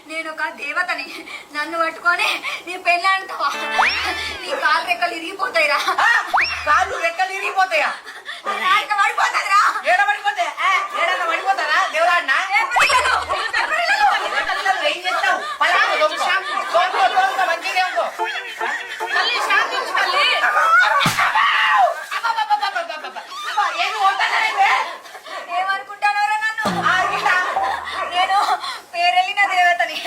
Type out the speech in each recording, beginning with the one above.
నేను ఒక దేవతని, నన్ను పట్టుకొని నీ పెళ్ళి అంటావా? నీ కాలు రెక్కలు ఇరిగిపోతాయిరా. కాళ్ళు రెక్కలు ఇరిగిపోతాయా? పడిపోతుందిరా. ఏడ పడిపోతాయి? ఏడన్నా పడిపోతారా దేవుడాడినా? ఏం చేస్తావు? మంచిగా ఏమనుకుంటానోరా నన్ను? నేను పేరెళ్ళిన దేవతని,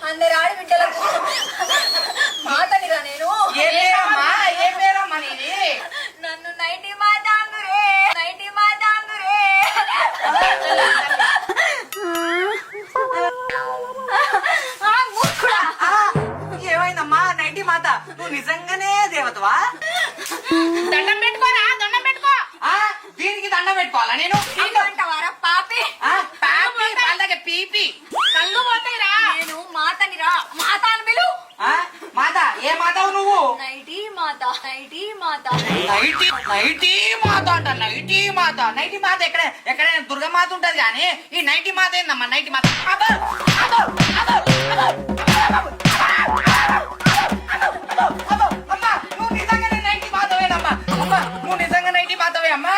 అందరి ఆడబిడ్డలకు మాతనిరా నేను. ఏ పేరమ్మా నీది? నన్ను నైటి మాత అందురే, నైటి మాత అందురే. ఏమైందమ్మా నైటి మాత? నువ్వు నిజంగానే దేవతవా? దండం పెట్టుకోరా, దండం పెట్టుకో. దీనికి దండం పెట్టుకోవాలా నేను? అంటావారా పాపి? పీపీ కళ్ళు పోతాయిరా. నేను మాతనిరా, మాత అని పిలు. మాత ఏ మాతవు నువ్వు? నైటి మాత, నైటి మాత. నైటీ మాత అంట. నైటీ మాత, నైటీ మాత ఎక్కడైనా దుర్గమాత ఉంటది కానీ ఈ నైటీ మాత ఏందమ్మా? నైటీ మాత అమ్మా, నువ్వు నిజంగానే నైటీ మాతవేనమ్మా. అమ్మా నువ్వు నిజంగా నైటీ మాతవే అమ్మా.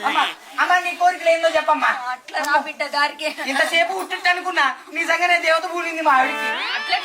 అమ్మా అమ్మా నీ కోరికలు ఏందో చెప్పమ్మా. అట్లా నా బిడ్డ గారికి ఇంతసేపు ఉట్టిట్టు అనుకున్నా, నిజంగానే దేవత పూలింది మా ఆవిడికి. అట్లా